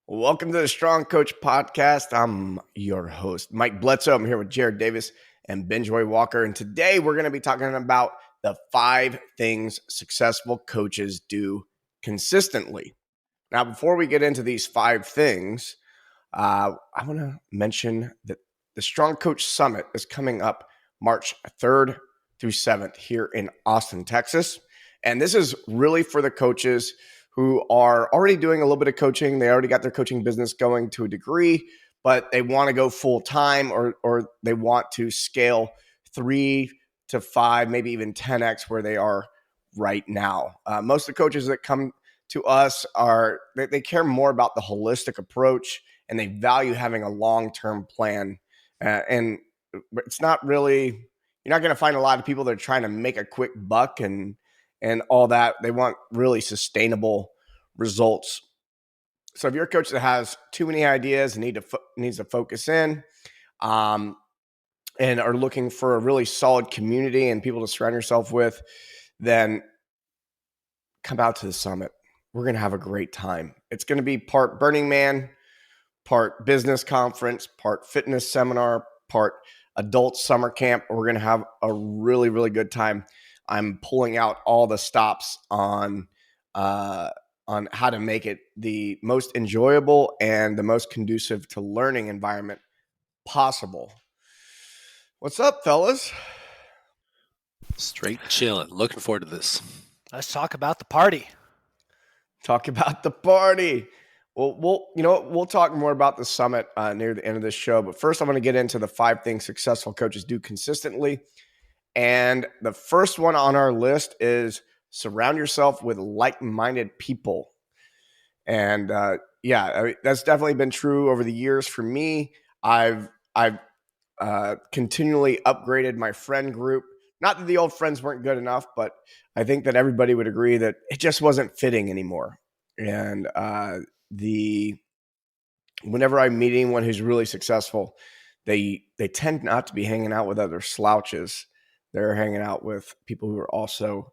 Welcome to the Strong Coach Podcast. I'm your host, Mike Bledsoe. I'm here with Jared Davis and Benjoy Walker. And today we're going to be talking about the 5 things successful coaches do consistently. Now, before we get into these 5 things, I want to mention that the Strong Coach Summit is coming up March 3rd through 7th here in Austin, Texas. And this is really for the coaches who are already doing a little bit of coaching. They already got their coaching business going to a degree, but they want to go full time or they want to scale 3 to 5, maybe even 10x where they are right now. Most of the coaches that come to us they care more about the holistic approach and they value having a long-term plan. And it's not really, you're not going to find a lot of people that are trying to make a quick buck and all that. They want really sustainable results. So if you're a coach that has too many ideas and needs to focus in, and are looking for a really solid community and people to surround yourself with, then come out to the summit. We're going to have a great time. It's going to be part Burning Man, part business conference, part fitness seminar, part adult summer camp. We're going to have a really, really good time. I'm pulling out all the stops on how to make it the most enjoyable and the most conducive to learning environment possible. What's up, fellas? Straight chilling. Looking forward to this. Let's talk about the party. Talk about the party. Well, we'll talk more about the summit near the end of this show. But first, I'm going to get into the 5 things successful coaches do consistently. And the first one on our list is surround yourself with like-minded people. And that's definitely been true over the years for me. I've continually upgraded my friend group. Not that the old friends weren't good enough, but I think that everybody would agree that it just wasn't fitting anymore. And whenever I meet anyone who's really successful, they tend not to be hanging out with other slouches. They're hanging out with people who are also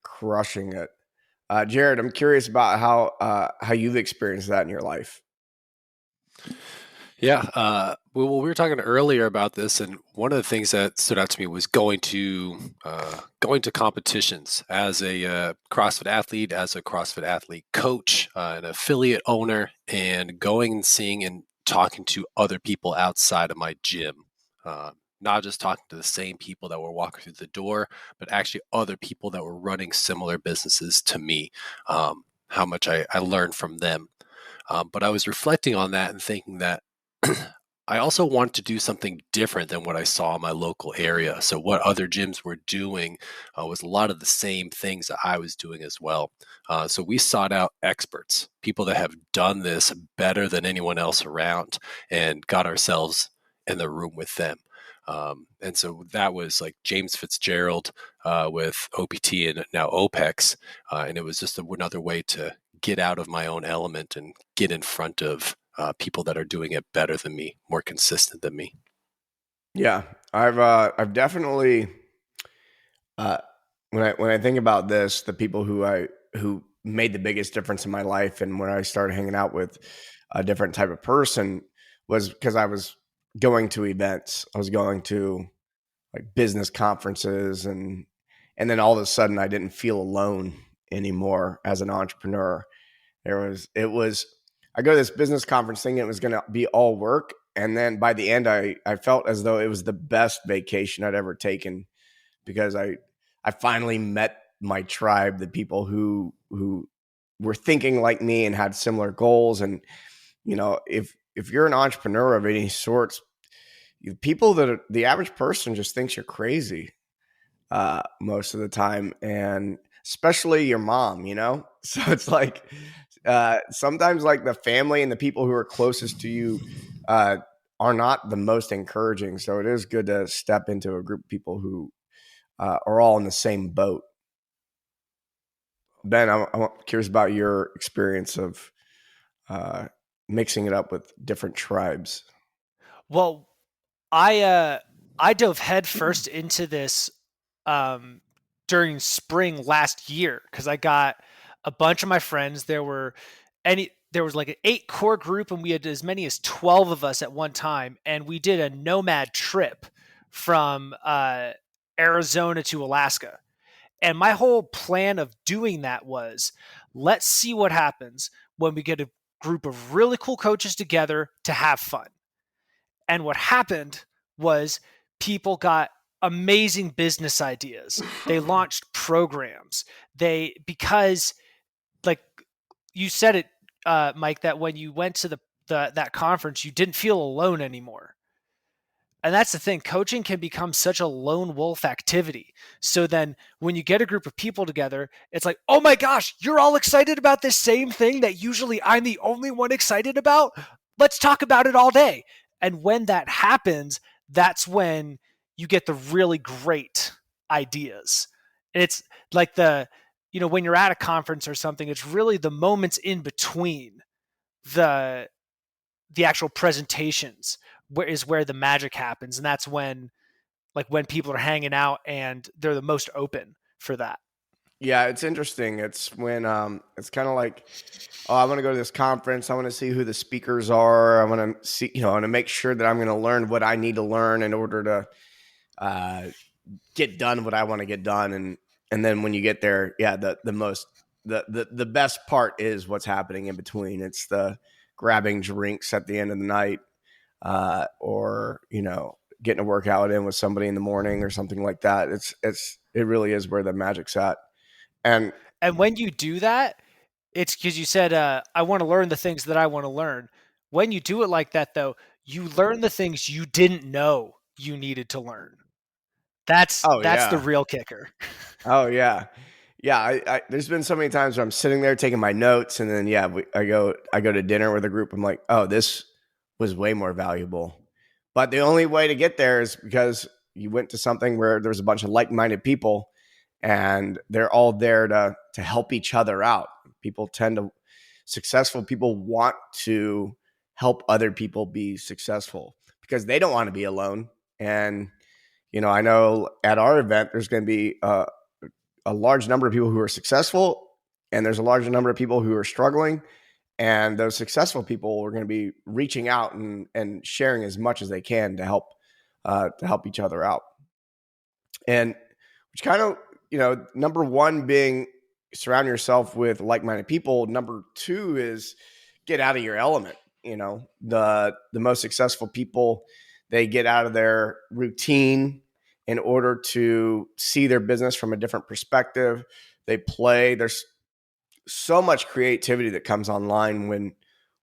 crushing it. Jared, I'm curious about how you've experienced that in your life. Yeah. We were talking earlier about this, and one of the things that stood out to me was going to competitions as a CrossFit athlete, as a CrossFit athlete coach, an affiliate owner, and going and seeing and talking to other people outside of my gym. Not just talking to the same people that were walking through the door, but actually other people that were running similar businesses to me, how much I learned from them. But I was reflecting on that and thinking that I also wanted to do something different than what I saw in my local area. So what other gyms were doing was a lot of the same things that I was doing as well. So we sought out experts, people that have done this better than anyone else around, and got ourselves in the room with them. And so that was like James Fitzgerald with OPT and now OPEX. And it was just another way to get out of my own element and get in front of people that are doing it better than me, more consistent than me. Yeah, I've definitely when I think about this, the people who made the biggest difference in my life, and when I started hanging out with a different type of person, was because I was going to events. I was going to like business conferences, and then all of a sudden I didn't feel alone anymore as an entrepreneur. I go to this business conference thinking it was going to be all work. And then by the end, I felt as though it was the best vacation I'd ever taken, because I finally met my tribe, the people who were thinking like me and had similar goals. And, if you're an entrepreneur of any sorts, people the average person just thinks you're crazy most of the time. And especially your mom, so it's like, sometimes like the family and the people who are closest to you are not the most encouraging. So it is good to step into a group of people who are all in the same boat. Ben, I'm curious about your experience of mixing it up with different tribes. Well, I dove headfirst into this during spring last year because I got a bunch of my friends. There were there was like an 8 core group, and we had as many as 12 of us at one time, and we did a nomad trip from Arizona to Alaska. And my whole plan of doing that was, let's see what happens when we get a group of really cool coaches together to have fun. And what happened was people got amazing business ideas. They launched programs. Because like you said it, Mike, that when you went to that conference, you didn't feel alone anymore. And that's the thing. Coaching can become such a lone wolf activity. So then when you get a group of people together, it's like, oh my gosh, you're all excited about this same thing that usually I'm the only one excited about. Let's talk about it all day. And when that happens, that's when you get the really great ideas. And it's like when you're at a conference or something, it's really the moments in between the actual presentations where the magic happens. And that's when people are hanging out and they're the most open for that. Yeah, it's interesting. It's when it's kind of like, oh, I want to go to this conference. I want to see who the speakers are. I want to see, I want to make sure that I'm going to learn what I need to learn in order to get done what I want to get done. And then when you get there, yeah, the best part is what's happening in between. It's the grabbing drinks at the end of the night, or getting a workout in with somebody in the morning or something like that. It really is where the magic's at. And when you do that, it's because you said, I want to learn the things that I want to learn. When you do it like that, though, you learn the things you didn't know you needed to learn. That's the real kicker. Oh yeah. Yeah. I there's been so many times where I'm sitting there taking my notes, and then I go to dinner with a group. I'm like, oh, this was way more valuable. But the only way to get there is because you went to something where there's a bunch of like-minded people, and they're all there to help each other out. Successful people want to help other people be successful because they don't want to be alone. And, I know at our event, there's going to be a large number of people who are successful, and there's a large number of people who are struggling. And those successful people are going to be reaching out and sharing as much as they can to help each other out. And which kind of, number one being surround yourself with like-minded people. Number two is get out of your element. The most successful people, they get out of their routine in order to see their business from a different perspective. They play. There's so much creativity that comes online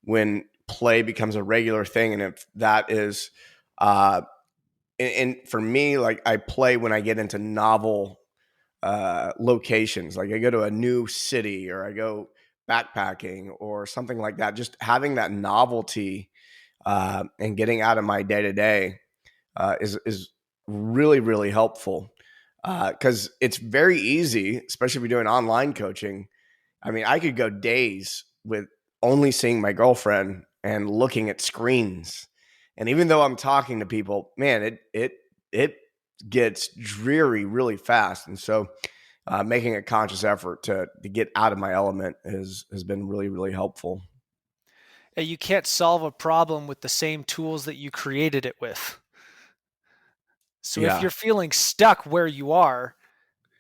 when play becomes a regular thing. And if that is, and for me, like I play when I get into novel locations, like I go to a new city or I go backpacking or something like that. Just having that novelty and getting out of my day to day is really, really helpful, because it's very easy, especially if you're doing online coaching. I mean, I could go days with only seeing my girlfriend and looking at screens. And even though I'm talking to people, man, it gets dreary really fast. And so making a conscious effort to get out of my element has been really, really helpful. You can't solve a problem with the same tools that you created it with. So if you're feeling stuck where you are,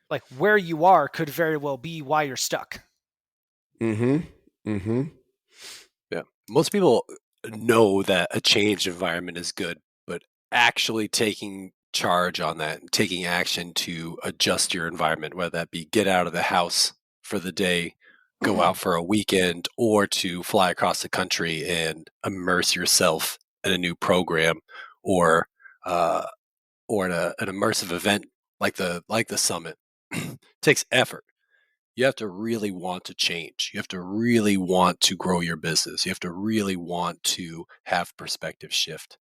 like where you are could very well be why you're stuck. Yeah. Most people know that a changed environment is good, but actually taking charge on that and taking action to adjust your environment, whether that be get out of the house for the day, go out for a weekend, or to fly across the country and immerse yourself in a new program or in an immersive event like the summit, takes effort. You have to really want to change. You have to really want to grow your business. You have to really want to have perspective shift,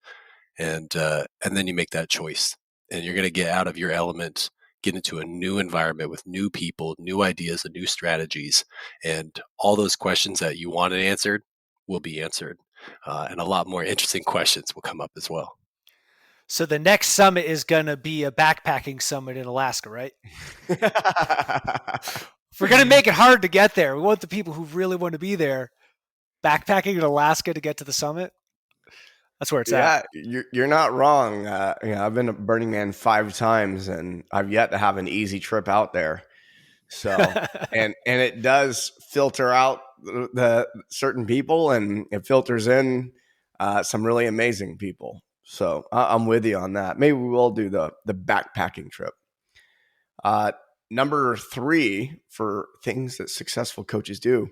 and then you make that choice, and you're going to get out of your element, get into a new environment with new people, new ideas, and new strategies, and all those questions that you wanted answered will be answered, and a lot more interesting questions will come up as well. So the next summit is going to be a backpacking summit in Alaska, right? If we're going to make it hard to get there, we want the people who really want to be there. backpacking in Alaska to get to the summit. That's where it's at. Yeah, you're not wrong. I've been to Burning Man 5 times, and I've yet to have an easy trip out there. So, and it does filter out the certain people, and it filters in some really amazing people. So I'm with you on that. Maybe we will do the backpacking trip. Number 3 for things that successful coaches do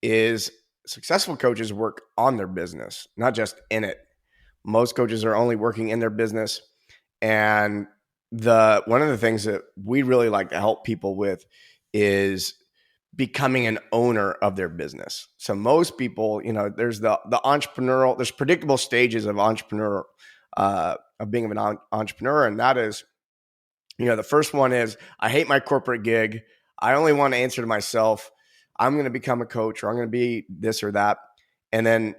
is successful coaches work on their business, not just in it. Most coaches are only working in their business. And one of the things that we really like to help people with is becoming an owner of their business. So most people, there's the entrepreneurial, there's predictable stages of entrepreneur, of being an entrepreneur. And that is, the first one is, I hate my corporate gig. I only want to answer to myself. I'm going to become a coach, or I'm going to be this or that. And then,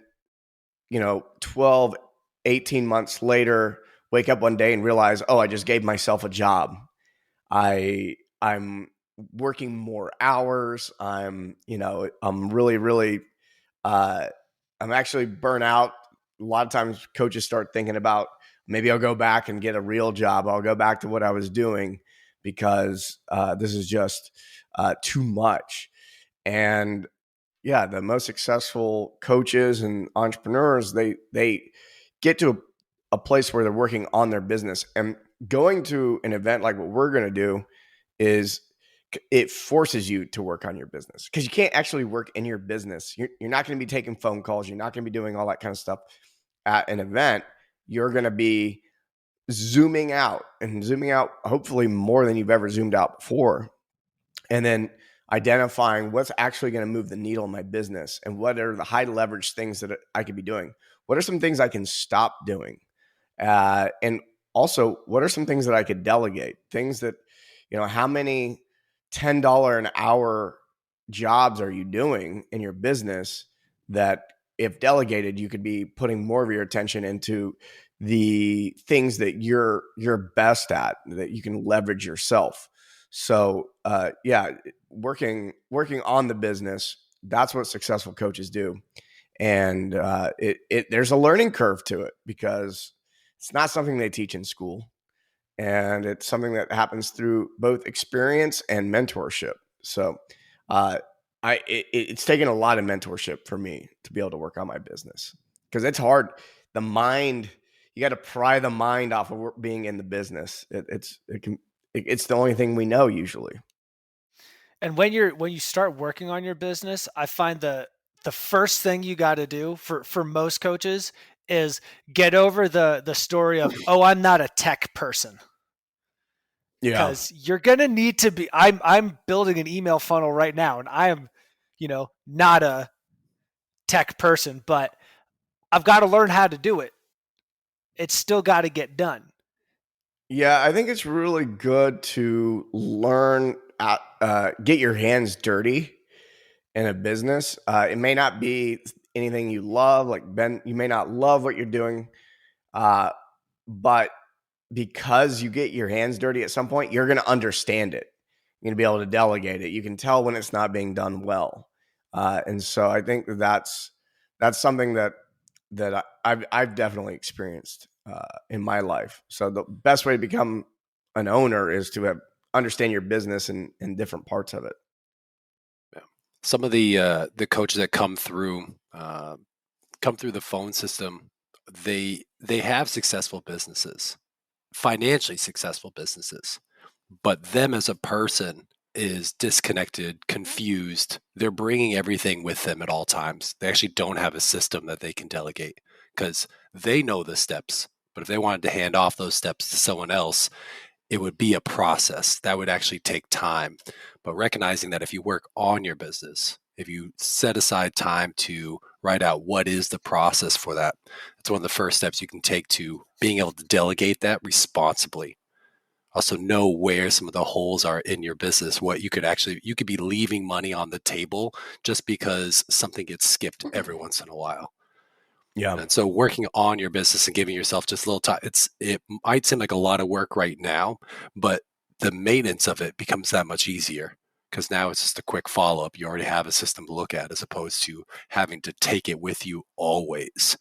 12, 18 months later, wake up one day and realize, oh, I just gave myself a job. I'm working more hours. I'm really, really, I'm actually burnt out. A lot of times coaches start thinking about, maybe I'll go back and get a real job. I'll go back to what I was doing because this is just too much. And yeah, the most successful coaches and entrepreneurs, they get to a place where they're working on their business. And going to an event like what we're going to do is, it forces you to work on your business, because you can't actually work in your business. You're not going to be taking phone calls. You're not going to be doing all that kind of stuff at an event. You're going to be zooming out hopefully more than you've ever zoomed out before. And then identifying what's actually going to move the needle in my business, and what are the high leverage things that I could be doing. What are some things I can stop doing? And also, what are some things that I could delegate? Things that, how many $10 an hour jobs are you doing in your business that, if delegated, you could be putting more of your attention into the things that you're best at, that you can leverage yourself. So working on the business, that's what successful coaches do. And there's a learning curve to it, because it's not something they teach in school. And it's something that happens through both experience and mentorship. So it's taken a lot of mentorship for me to be able to work on my business, because it's hard. The mind, you got to pry the mind off of being in the business. It's the only thing we know usually. And when you start working on your business, I find the first thing you got to do for most coaches is get over the story of, oh, I'm not a tech person. Yeah. Because you're going to need to be. I'm building an email funnel right now, and I am, not a tech person, but I've got to learn how to do it. It's still got to get done. Yeah, I think it's really good to learn, get your hands dirty in a business. It may not be anything you love, like Ben, you may not love what you're doing, but because you get your hands dirty at some point, you're going to understand it. You're going to be able to delegate it. You can tell when it's not being done well. And so I think that's something that I've definitely experienced in my life. So the best way to become an owner is to understand your business and different parts of it. Yeah. Some of the coaches that come through the phone system, they have successful businesses, financially successful businesses, but them as a person is disconnected, confused. They're bringing everything with them at all times. They actually don't have a system that they can delegate, because they know the steps. But if they wanted to hand off those steps to someone else, it would be a process that would actually take time. But recognizing that if you work on your business, if you set aside time to write out what is the process for that, that's one of the first steps you can take to being able to delegate that responsibly. Also know where some of the holes are in your business, what you could be leaving money on the table just because something gets skipped every once in a while. Yeah. And so working on your business and giving yourself just a little time, it might seem like a lot of work right now, but the maintenance of it becomes that much easier, because now it's just a quick follow-up. You already have a system to look at as opposed to having to take it with you always.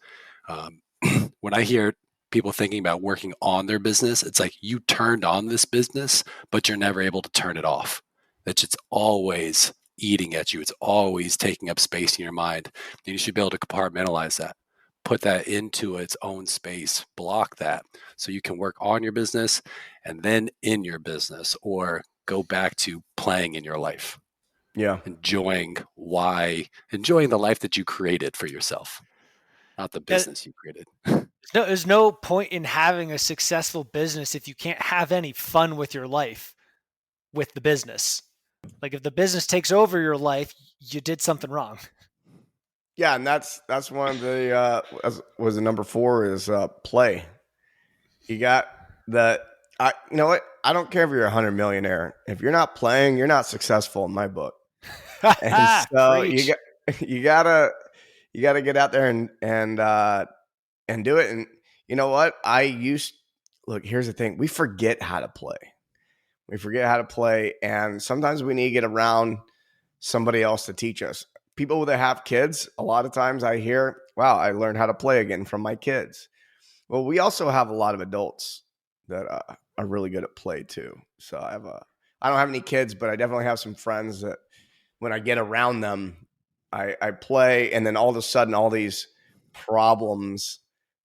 When I hear people thinking about working on their business, it's like you turned on this business, but you're never able to turn it off. It's always eating at you. It's always taking up space in your mind. And you should be able to compartmentalize that, put that into its own space, block that so you can work on your business and then in your business, or go back to playing in your life, Yeah. enjoying the life that you created for yourself, not the business you created. There's no point in having a successful business if you can't have any fun with your life, with the business. Like if the business takes over your life, you did something wrong. Yeah, and that's one of the was the number 4 is play. You got you know what? I don't care if you're a 100 millionaire. If you're not playing, you're not successful in my book. And so Preach. you gotta get out there and do it. And you know what? Look, here's the thing. We forget how to play. And sometimes we need to get around somebody else to teach us. People that have kids, a lot of times I hear, wow, I learned how to play again from my kids. Well, we also have a lot of adults that are really good at play too. So I don't have any kids, but I definitely have some friends that when I get around them, I play, and then all of a sudden all these problems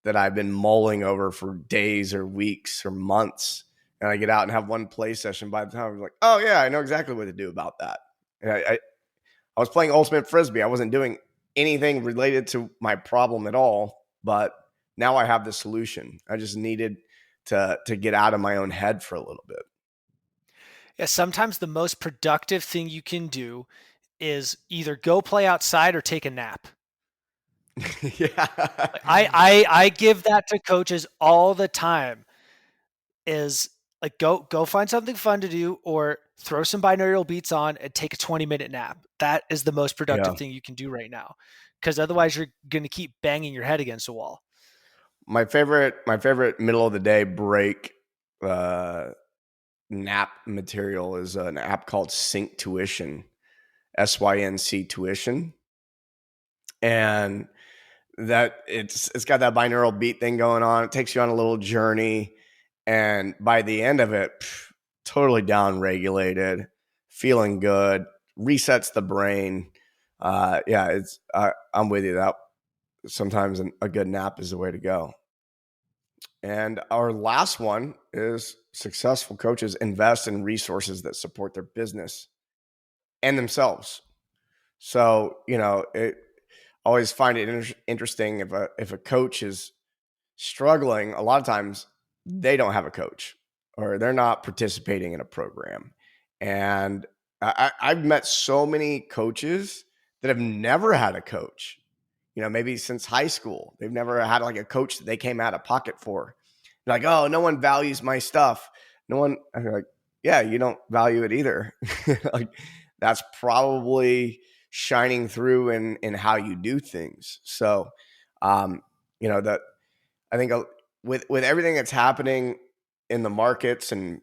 that I've been mulling over for days or weeks or months, and I get out and have one play session, by the time I'm like, oh yeah, I know exactly what to do about that. And I was playing Ultimate Frisbee. I wasn't doing anything related to my problem at all, but now I have the solution. I just needed to get out of my own head for a little bit. Yeah, sometimes the most productive thing you can do is either go play outside or take a nap. Yeah. I give that to coaches all the time, is like go find something fun to do or throw some binaural beats on and take a 20-minute nap. That is the most productive Yeah. thing you can do right now, because otherwise you're going to keep banging your head against a wall. My favorite middle of the day break nap material is an app called Sync Tuition, SYNC Tuition. And that it's got that binaural beat thing going on. It takes you on a little journey, and by the end of it, totally down regulated, feeling good, resets the brain. Yeah, I'm with you. That sometimes a good nap is the way to go. And our last one is successful coaches invest in resources that support their business and themselves. So, always find it interesting if a coach is struggling. A lot of times they don't have a coach or they're not participating in a program. And I've met so many coaches that have never had a coach, maybe since high school. They've never had like a coach that they came out of pocket for. They're like, oh, no one values my stuff. No one. I'm like, yeah, you don't value it either. Like that's probably shining through in how you do things. So, that I think with everything that's happening in the markets, and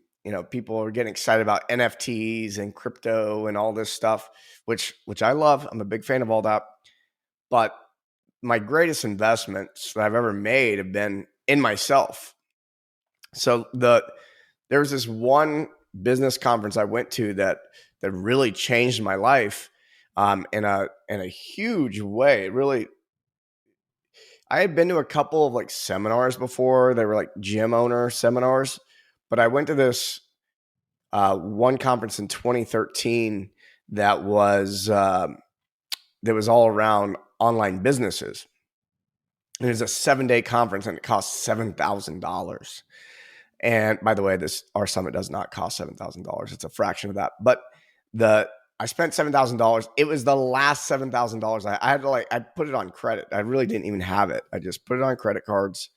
people are getting excited about NFTs and crypto and all this stuff, which I love. I'm a big fan of all that. But my greatest investments that I've ever made have been in myself. So there was this one business conference I went to that really changed my life in a huge way. It really, I had been to a couple of like seminars before. They were like gym owner seminars, but I went to this one conference in 2013 that was all around online businesses. And it was a 7-day conference, and it cost $7,000. And by the way, our summit does not cost $7,000. It's a fraction of that. But I spent $7,000. It was the last $7,000. I had to I put it on credit. I really didn't even have it. I just put it on credit cards,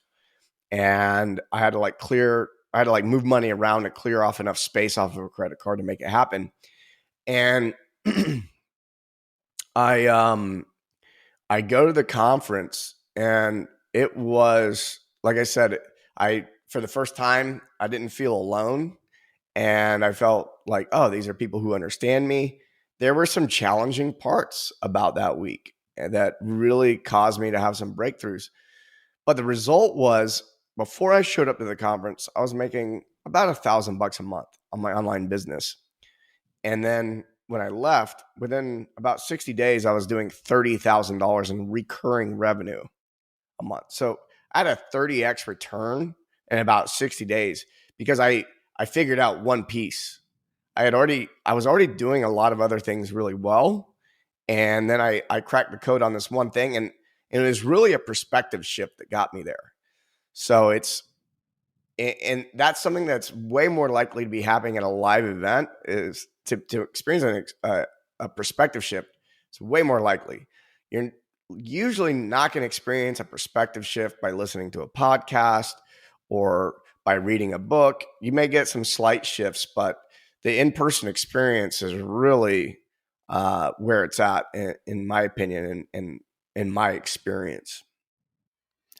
and I had to move money around to clear off enough space off of a credit card to make it happen. And I go to the conference, and it was, like I said, for the first time, I didn't feel alone. And I felt like, oh, these are people who understand me. There were some challenging parts about that week that really caused me to have some breakthroughs. But the result was, before I showed up to the conference, I was making about $1,000 a month on my online business. And then when I left, within about 60 days, I was doing $30,000 in recurring revenue a month. So I had a 30x return in about 60 days because I figured out one piece. I was already doing a lot of other things really well. And then I cracked the code on this one thing, and it was really a perspective shift that got me there. So and that's something that's way more likely to be happening at a live event, is to experience a perspective shift. It's way more likely. You're usually not going to experience a perspective shift by listening to a podcast or by reading a book. You may get some slight shifts, but the in-person experience is really where it's at, in my opinion, and in my experience.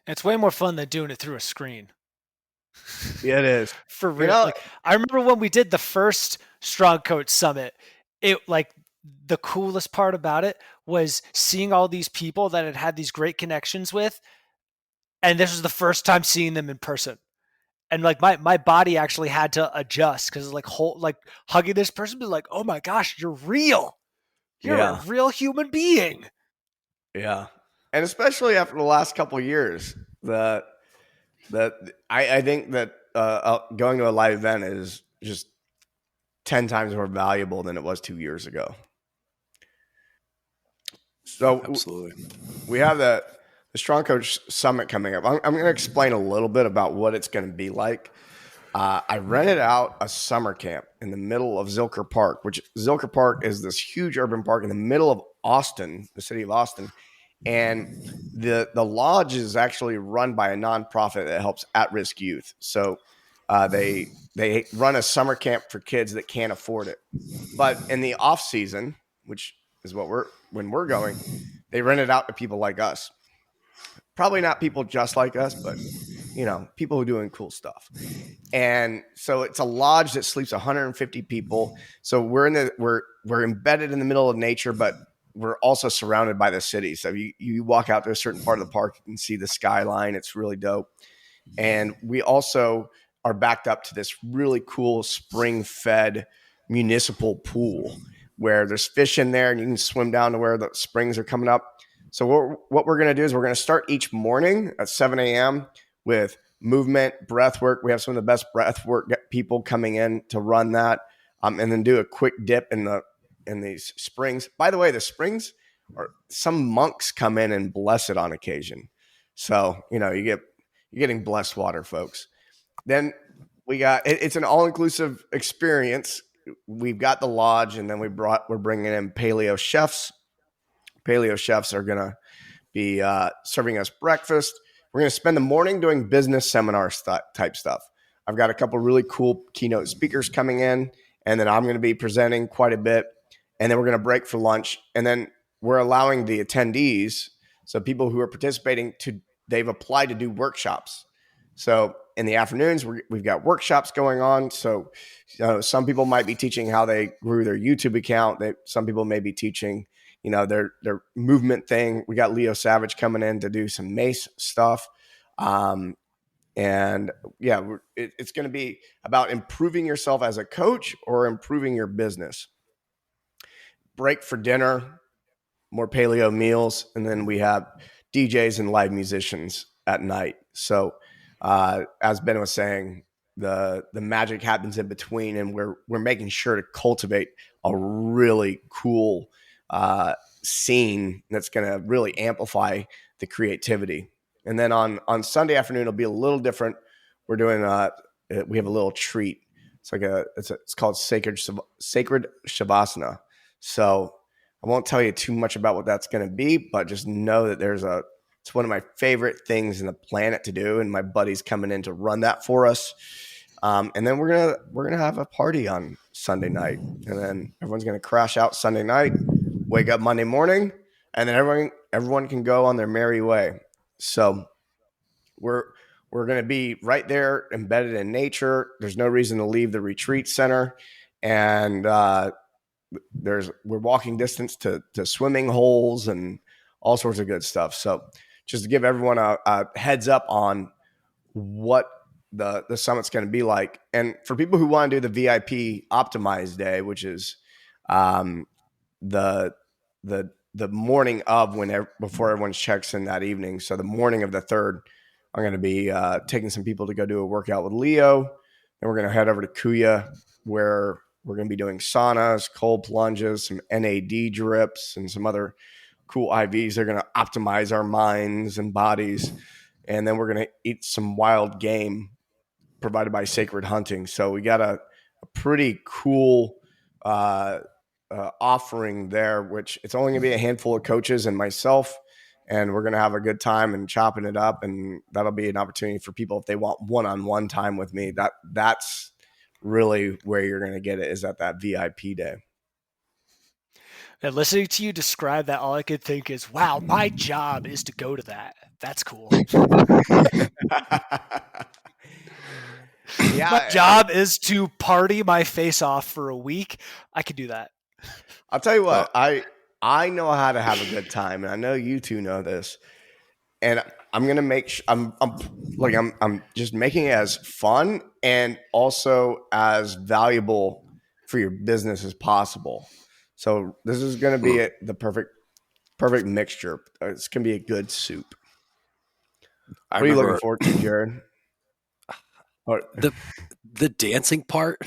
It's way more fun than doing it through a screen. Yeah, it is. For real. Like, I remember when we did the first Strong Coach Summit, it like the coolest part about it was seeing all these people that had these great connections with, and this was the first time seeing them in person. And like my body actually had to adjust because like hugging this person, be like, oh my gosh, you're real. You're a real human being. Yeah. And especially after the last couple of years, I think that going to a live event is just 10 times more valuable than it was 2 years ago. So absolutely, we have the Strong Coach Summit coming up. I'm going to explain a little bit about what it's going to be like. I rented out a summer camp in the middle of Zilker Park, which Zilker Park is this huge urban park in the middle of Austin, the city of Austin. And the lodge is actually run by a nonprofit that helps at-risk youth. So they run a summer camp for kids that can't afford it. But in the off season, which is when we're going, they rent it out to people like us. Probably not people just like us, but people who are doing cool stuff. And so it's a lodge that sleeps 150 people. So we're embedded in the middle of nature, but we're also surrounded by the city. So you walk out to a certain part of the park, you can see the skyline. It's really dope. And we also are backed up to this really cool spring-fed municipal pool where there's fish in there and you can swim down to where the springs are coming up. So what we're going to do is we're going to start each morning at 7 a.m. with movement, breath work. We have some of the best breath work people coming in to run that, and then do a quick dip in these springs. By the way, the springs are, some monks come in and bless it on occasion. So, you're getting blessed water, folks. Then it's an all-inclusive experience. We've got the lodge, and then we're bringing in paleo chefs. Paleo chefs are going to be serving us breakfast. We're going to spend the morning doing business seminar type stuff. I've got a couple really cool keynote speakers coming in, and then I'm going to be presenting quite a bit. And then we're going to break for lunch. And then we're allowing the attendees, so people who are participating, they've applied to do workshops. So in the afternoons, we've got workshops going on. So some people might be teaching how they grew their YouTube account. Some people may be teaching their movement thing. We got Leo Savage coming in to do some mace stuff. And yeah, it's going to be about improving yourself as a coach or improving your business. Break for dinner, more paleo meals, and then we have DJs and live musicians at night. So as Ben was saying, the magic happens in between, and we're making sure to cultivate a really cool scene that's going to really amplify the creativity. And then on Sunday afternoon, it'll be a little different. We're doing we have a little treat. It's called Sacred Shavasana. So I won't tell you too much about what that's going to be, but just know that it's one of my favorite things in the planet to do, and my buddy's coming in to run that for us. And then we're gonna have a party on Sunday night, and then everyone's gonna crash out Sunday night, wake up Monday morning, and then everyone can go on their merry way. So we're going to be right there, embedded in nature. There's no reason to leave the retreat center. and we're walking distance to swimming holes and all sorts of good stuff. So just to give everyone a heads up on what the summit's going to be like. And for people who want to do the VIP optimized day, which is the morning of before everyone checks in that evening. So the morning of the 3rd, I'm going to be taking some people to go do a workout with Leo. Then we're going to head over to Kuya, where we're going to be doing saunas, cold plunges, some NAD drips, and some other cool IVs. They're going to optimize our minds and bodies. And then we're going to eat some wild game provided by Sacred Hunting. So we got a pretty cool offering there, which it's only going to be a handful of coaches and myself. And we're going to have a good time and chopping it up. And that'll be an opportunity for people if they want one-on-one time with me. That's really where you're going to get it, is at that VIP day. And listening to you describe that, all I could think is, wow, my job is to go to that. That's cool. Yeah, my job is to party my face off for a week. I could do that. I'll tell you what, I know how to have a good time, and I know you two know this. And I'm gonna make I'm just making it as fun and also as valuable for your business as possible. So this is gonna be the perfect mixture. It's gonna be a good soup. What are you looking forward to, Jared? The dancing part.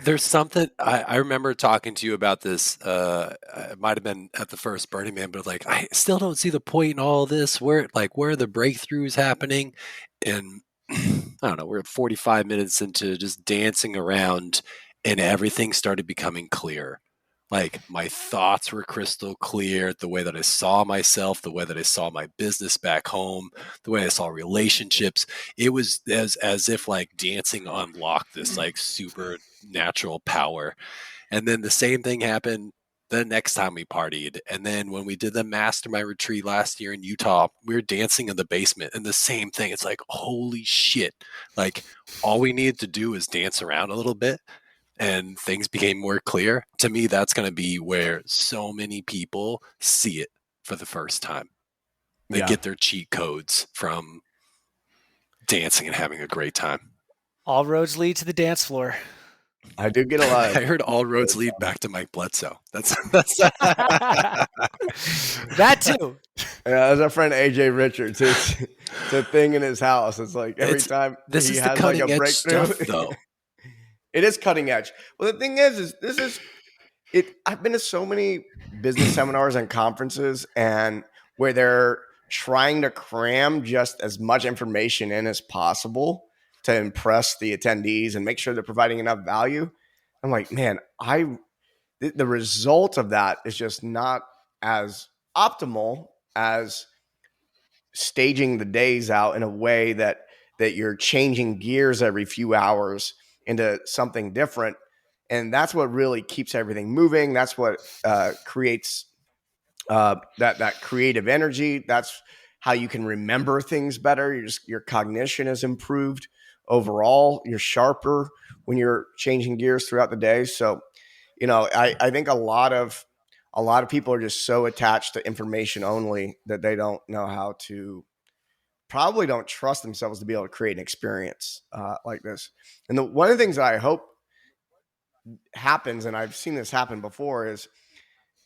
There's something I remember talking to you about this. It might have been at the first Burning Man, but like, I still don't see the point in all this. Where are the breakthroughs happening? And I don't know. We're 45 minutes into just dancing around, and everything started becoming clear. Like, my thoughts were crystal clear, the way that I saw myself, the way that I saw my business back home, the way I saw relationships. It was as if like dancing unlocked this like supernatural power. And then the same thing happened the next time we partied. And then when we did the mastermind retreat last year in Utah, we were dancing in the basement, and the same thing. It's like, holy shit. Like, all we needed to do is dance around a little bit, and things became more clear. To me, that's going to be where so many people see it for the first time. They get their cheat codes from dancing and having a great time. All roads lead to the dance floor. I do get a lot. I heard all roads lead back to Mike Bledsoe. That's that too. Yeah, that's our friend AJ Richards. It's a thing in his house. It's like every time this is has like a breakthrough. Stuff, though. It is cutting edge. Well, the thing is this is it. I've been to so many business seminars and conferences, and where they're trying to cram just as much information in as possible to impress the attendees and make sure they're providing enough value. I'm like, man, the result of that is just not as optimal as staging the days out in a way that you're changing gears every few hours into something different. And that's what really keeps everything moving. That's what creates that creative energy. That's how you can remember things better. Your cognition is improved overall. You're sharper when you're changing gears throughout the day. So, I think a lot of people are just so attached to information only that they don't know how to, probably don't trust themselves to be able to create an experience like this. And one of the things that I hope happens, and I've seen this happen before, is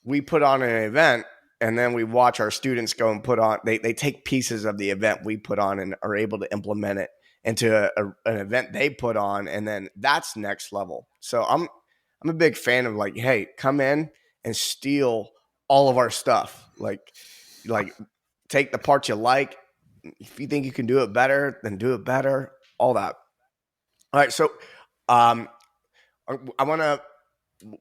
we put on an event and then we watch our students go and put on, they take pieces of the event we put on and are able to implement it into an event they put on. And then that's next level. So I'm a big fan of like, hey, come in and steal all of our stuff. Like take the parts you like. If you think you can do it better, then do it better. All that. All right. So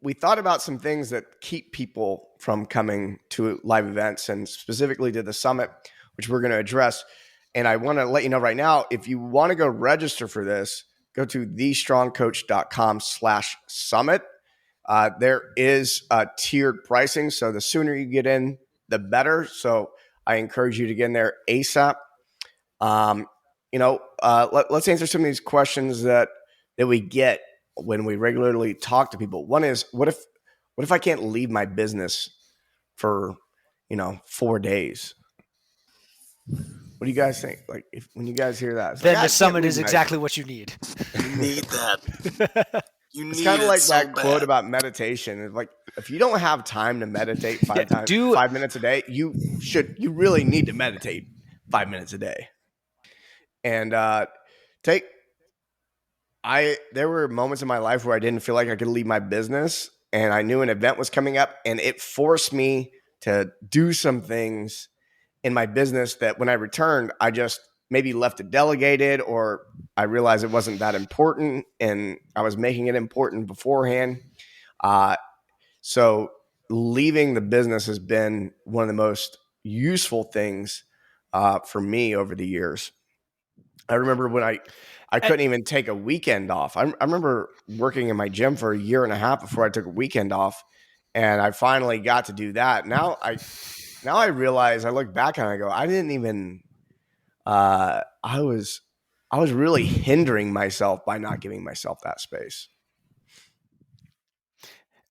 we thought about some things that keep people from coming to live events, and specifically to the summit, which we're going to address. And I want to let you know right now, if you want to go register for this, go to thestrongcoach.com/summit. There is tiered pricing. So the sooner you get in, the better. So I encourage you to get in there ASAP. Let's answer some of these questions that that we get when we regularly talk to people. One is, what if I can't leave my business for 4 days? What do you guys think? Like, when you guys hear that, it's like, Then I the can't summit leave is my. exactly what you need. You need that. You It's need kind of it like so that quote bad. about meditation. It's like, if you don't have time to meditate Yeah, do 5 minutes a day, you really need to meditate 5 minutes a day. And take there were moments in my life where I didn't feel like I could leave my business, and I knew an event was coming up, and it forced me to do some things in my business that when I returned, I just maybe left it delegated, or I realized it wasn't that important and I was making it important beforehand. So leaving the business has been one of the most useful things for me over the years. I remember when I and, couldn't even take a weekend off. I remember working in my gym for a year and a half before I took a weekend off, and I finally got to do that. Now I realize, I look back and I go, I didn't even. I was really hindering myself by not giving myself that space.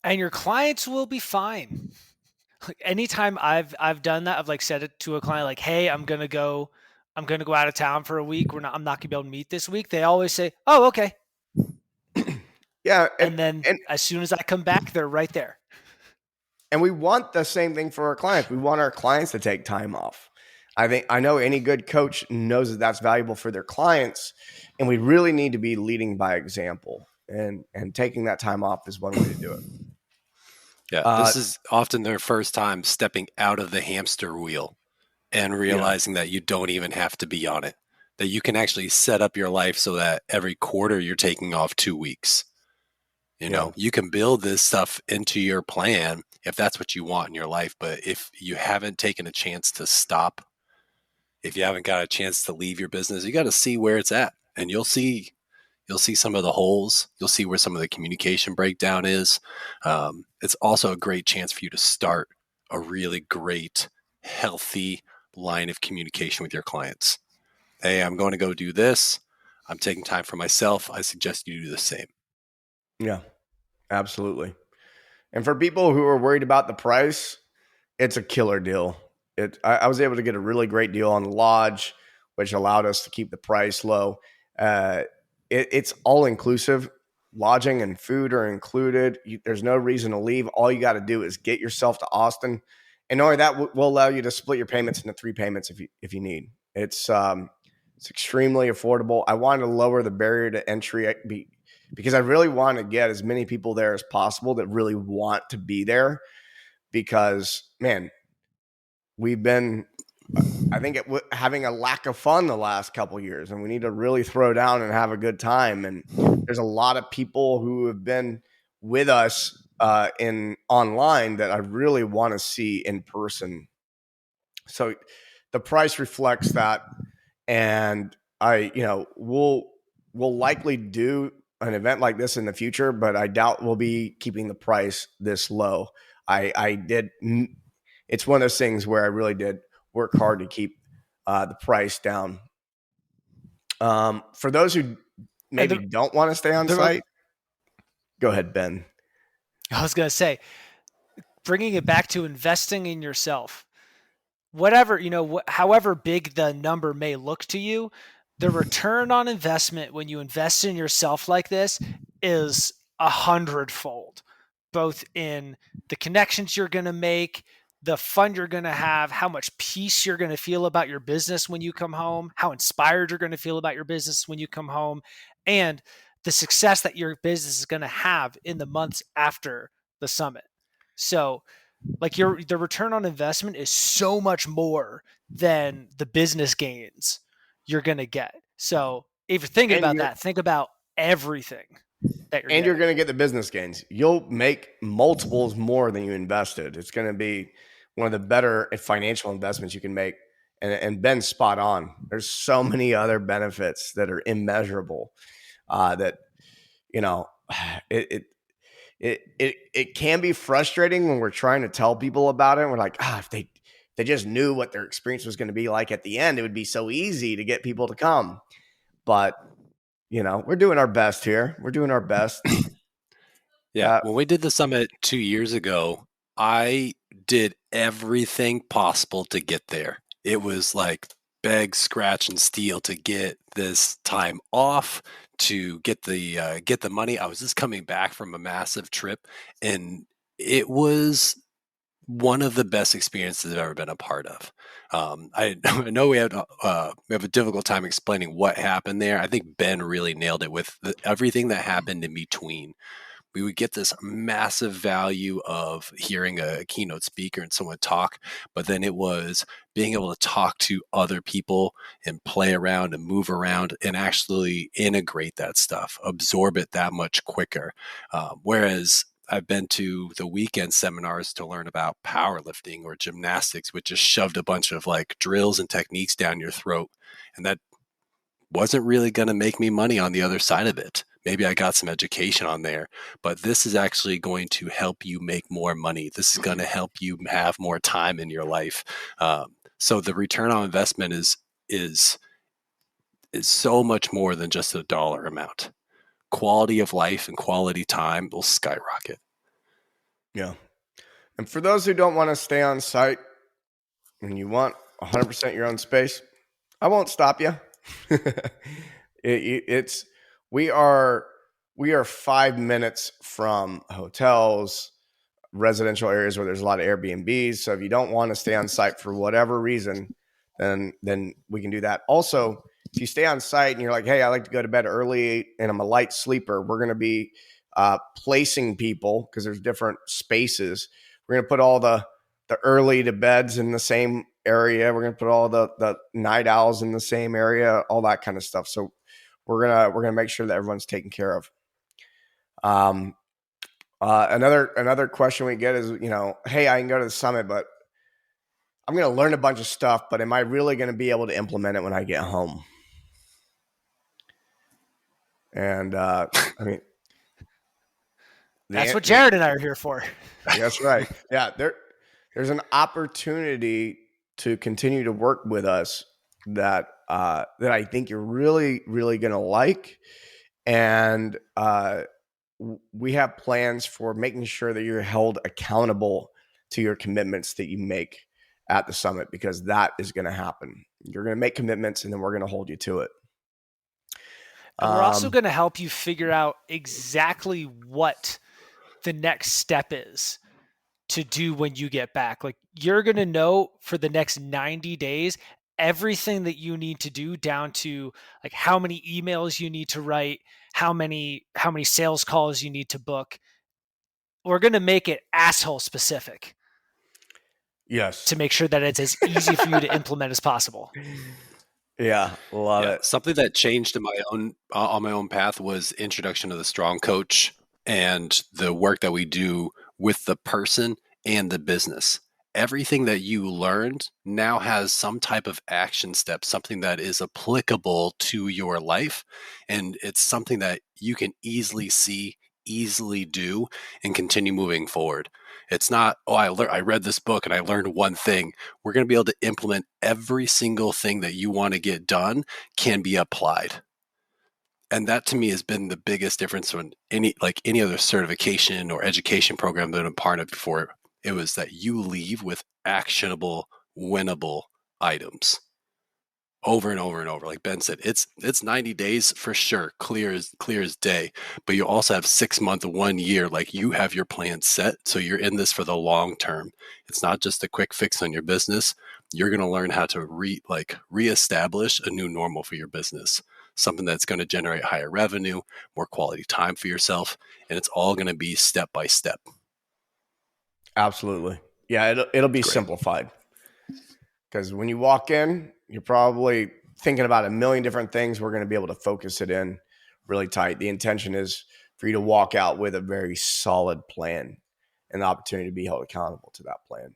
and your clients will be fine. Anytime I've done that, I've like said it to a client like, "Hey, I'm gonna go out of town for a week. I'm not gonna be able to meet this week." They always say, "Oh, okay." Yeah, And then and as soon as I come back, they're right there. and we want the same thing for our clients. We want our clients to take time off. I know any good coach knows that that's valuable for their clients, and we really need to be leading by example. And taking that time off is one way to do it. Yeah, this is often their first time stepping out of the hamster wheel and realizing that you don't even have to be on it, that you can actually set up your life so that every quarter you're taking off 2 weeks. You can build this stuff into your plan if that's what you want in your life. But if you haven't taken a chance to stop, if you haven't got a chance to leave your business, you got to see where it's at, and you'll see some of the holes. You'll see where some of the communication breakdown is. It's also a great chance for you to start a really great, healthy line of communication with your clients. Hey, I'm going to go do this. I'm taking time for myself. I suggest you do the same. Yeah, absolutely. And for people who are worried about the price, it's a killer deal. I was able to get a really great deal on the lodge, which allowed us to keep the price low. It's all inclusive. Lodging and food are included. There's no reason to leave. All you got to do is get yourself to Austin, and not only that, will allow you to split your payments into 3 payments if you need. It's extremely affordable. I wanted to lower the barrier to entry because I really want to get as many people there as possible that really want to be there. Because, man, we've been, I think, having a lack of fun the last couple of years, and we need to really throw down and have a good time. And there's a lot of people who have been with us in online that I really want to see in person. So the price reflects that, and we'll likely do an event like this in the future, but I doubt we'll be keeping the price this low. I did. It's one of those things where I really did work hard to keep the price down. For those who maybe don't want to stay on site, go ahead, Ben. I was going to say, bringing it back to investing in yourself. Whatever, however big the number may look to you, the return on investment when you invest in yourself like this is 100-fold, both in the connections you're going to make, the fun you're going to have, how much peace you're going to feel about your business when you come home, how inspired you're going to feel about your business when you come home, and the success that your business is going to have in the months after the summit. So, like, the return on investment is so much more than the business gains you're going to get. So if you're thinking about that, think about everything that you're and getting. you're going to get the business gains. You'll make multiples more than you invested. It's going to be one of the better financial investments you can make. And Ben's spot on. There's so many other benefits that are immeasurable that, it can be frustrating when we're trying to tell people about it. And we're like, if they just knew what their experience was going to be like at the end, it would be so easy to get people to come. But we're doing our best here. We're doing our best. Yeah. When we did the summit 2 years ago, I did everything possible to get there. It was like beg, scratch, and steal to get this time off, to get the money. I was just coming back from a massive trip, and it was one of the best experiences I've ever been a part of. I know we have a difficult time explaining what happened there. I think Ben really nailed it with everything that happened in between. We would get this massive value of hearing a keynote speaker and someone talk, but then it was being able to talk to other people and play around and move around and actually integrate that stuff, absorb it that much quicker. Whereas I've been to the weekend seminars to learn about powerlifting or gymnastics, which just shoved a bunch of like drills and techniques down your throat. And that wasn't really going to make me money on the other side of it. Maybe I got some education on there, but this is actually going to help you make more money. This is going to help you have more time in your life. So the return on investment is so much more than just a dollar amount. Quality of life and quality time will skyrocket. Yeah. And for those who don't want to stay on site and you want 100% your own space, I won't stop you. We are 5 minutes from hotels, residential areas where there's a lot of Airbnbs. So if you don't want to stay on site for whatever reason, then we can do that. Also, if you stay on site and you're like, hey, I like to go to bed early and I'm a light sleeper, we're going to be placing people because there's different spaces. We're going to put all the early to beds in the same area. We're going to put all the night owls in the same area, all that kind of stuff. So we're gonna make sure that everyone's taken care of. Another question we get is, hey, I can go to the summit, but I'm going to learn a bunch of stuff, but am I really going to be able to implement it when I get home? And I mean, that's what Jared and I are here for. That's right. Yeah, there's an opportunity to continue to work with us that I think you're really, really going to like. And we have plans for making sure that you're held accountable to your commitments that you make at the summit, because that is going to happen. You're going to make commitments and then we're going to hold you to it. And we're also going to help you figure out exactly what the next step is to do when you get back. Like, you're going to know for the next 90 days everything that you need to do, down to like how many emails you need to write, how many sales calls you need to book. We're going to make it asshole specific. Yes. To make sure that it's as easy for you to implement as possible. Yeah, love it. Something that changed in on my own path was introduction to the strong coach and the work that we do with the person and the business. Everything that you learned now has some type of action step, something that is applicable to your life. And it's something that you can easily see, easily do, and continue moving forward. It's not, I read this book and I learned one thing. We're going to be able to implement every single thing that you want to get done can be applied. And that to me has been the biggest difference from any other certification or education program that I've been part of before. It was that you leave with actionable, winnable items over and over and over. Like Ben said, it's 90 days for sure, clear as day. But you also have 6 months, 1 year. Like, you have your plan set, so you're in this for the long term. It's not just a quick fix on your business. You're going to learn how to reestablish a new normal for your business, something that's going to generate higher revenue, more quality time for yourself, and it's all going to be step by step. Absolutely. Yeah, it'll be simplified. Because when you walk in, you're probably thinking about a million different things. We're going to be able to focus it in really tight. The intention is for you to walk out with a very solid plan and the opportunity to be held accountable to that plan.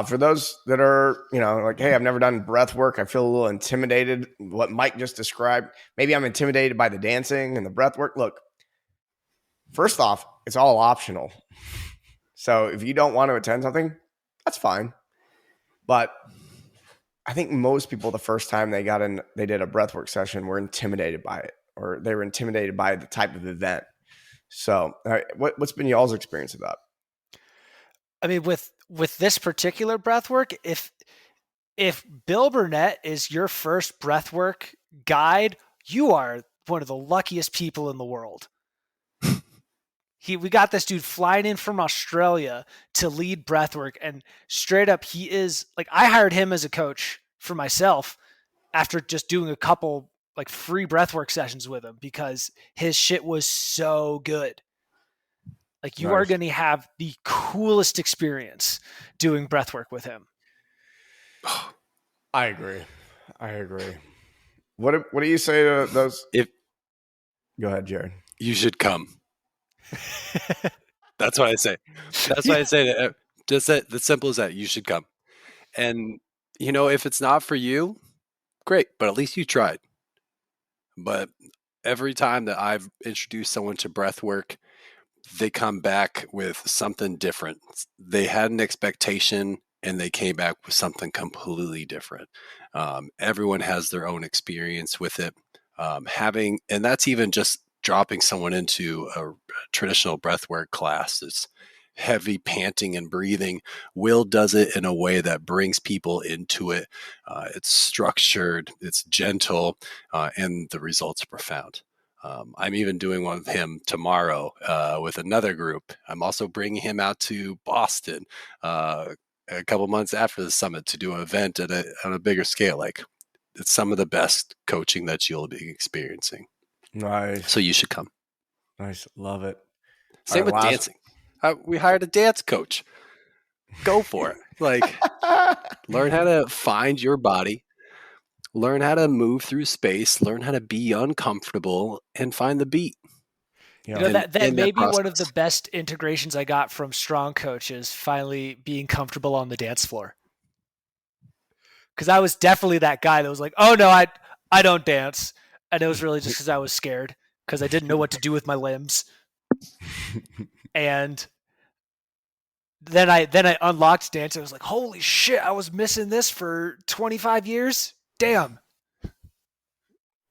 For those that are, like, hey, I've never done breath work, I feel a little intimidated. What Mike just described, maybe I'm intimidated by the dancing and the breath work. Look, first off, it's all optional. So if you don't want to attend something, that's fine. But I think most people, the first time they got in, they did a breathwork session, were intimidated by it. or they were intimidated by the type of event. So what's been y'all's experience of that? I mean, with this particular breath work, if Bill Burnett is your first breathwork guide, you are one of the luckiest people in the world. We got this dude flying in from Australia to lead breathwork, and straight up, he is like, I hired him as a coach for myself after just doing a couple like free breathwork sessions with him because his shit was so good. Like you are going to have the coolest experience doing breathwork with him. I agree. What do you say to those? Go ahead, Jared. You should come. That's what I say. That's what I say. Just that, the simple as that. You should come. And if it's not for you, great. But at least you tried. But every time that I've introduced someone to breath work, they come back with something different. They had an expectation and they came back with something completely different. Everyone has their own experience with it. And that's even just dropping someone into a traditional breathwork class. It's heavy panting and breathing. Will does it in a way that brings people into it. It's structured, it's gentle, and the results are profound. I'm even doing one with him tomorrow with another group. I'm also bringing him out to Boston a couple months after the summit to do an event on a bigger scale. Like, it's some of the best coaching that you'll be experiencing. Nice. So you should come. Nice. Love it. Same with dancing. We hired a dance coach. Go for it. Like, learn how to find your body, learn how to move through space, learn how to be uncomfortable, and find the beat. Yeah. That may be one of the best integrations I got from strong coaches, finally being comfortable on the dance floor. Because I was definitely that guy that was like, oh no, I don't dance. And it was really just because I was scared because I didn't know what to do with my limbs. And then I unlocked dance. I was like, holy shit, I was missing this for 25 years. Damn.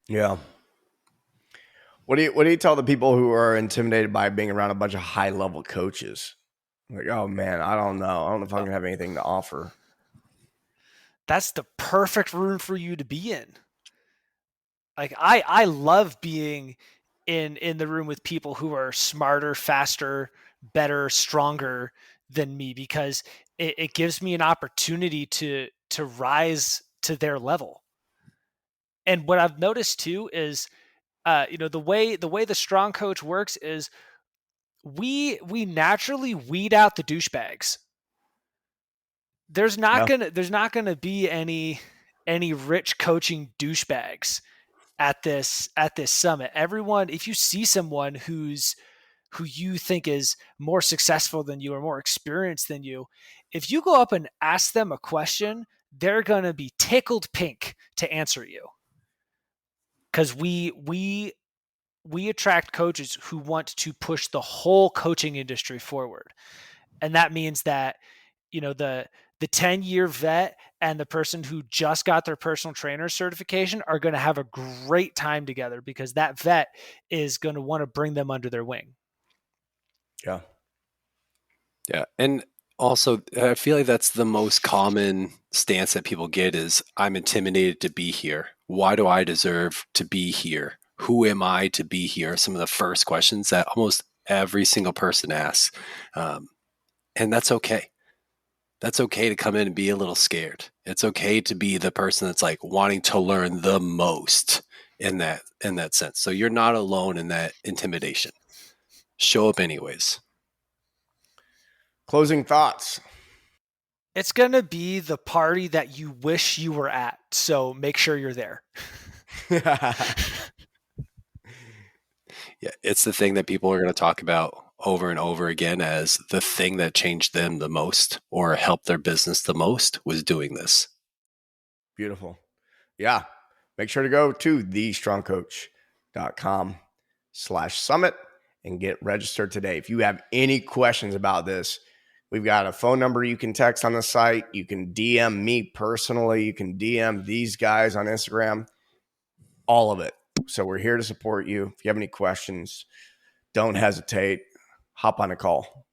Yeah. What do you tell the people who are intimidated by being around a bunch of high level coaches? Like, oh man, I don't know. I don't know if I'm gonna have anything to offer. That's the perfect room for you to be in. Like I love being in the room with people who are smarter, faster, better, stronger than me because it gives me an opportunity to rise to their level. And what I've noticed too is the way the strong coach works is we naturally weed out the douchebags. There's not gonna be any rich coaching douchebags at this summit. Everyone, if you see someone who you think is more successful than you or more experienced than you, if you go up and ask them a question, they're going to be tickled pink to answer you. Cuz we attract coaches who want to push the whole coaching industry forward. And that means that the 10-year vet and the person who just got their personal trainer certification are going to have a great time together because that vet is going to want to bring them under their wing. Yeah. Yeah. And also, I feel like that's the most common stance that people get is, I'm intimidated to be here. Why do I deserve to be here? Who am I to be here? Some of the first questions that almost every single person asks. And that's okay. That's okay to come in and be a little scared. It's okay to be the person that's like wanting to learn the most in that sense. So you're not alone in that intimidation. Show up anyways. Closing thoughts. It's going to be the party that you wish you were at. So make sure you're there. Yeah, it's the thing that people are going to talk about over and over again as the thing that changed them the most or helped their business the most was doing this. Beautiful. Yeah. Make sure to go to thestrongcoach.com/summit and get registered today. If you have any questions about this, we've got a phone number you can text on the site. You can DM me personally. You can DM these guys on Instagram. All of it. So we're here to support you. If you have any questions, don't hesitate. Hop on a call.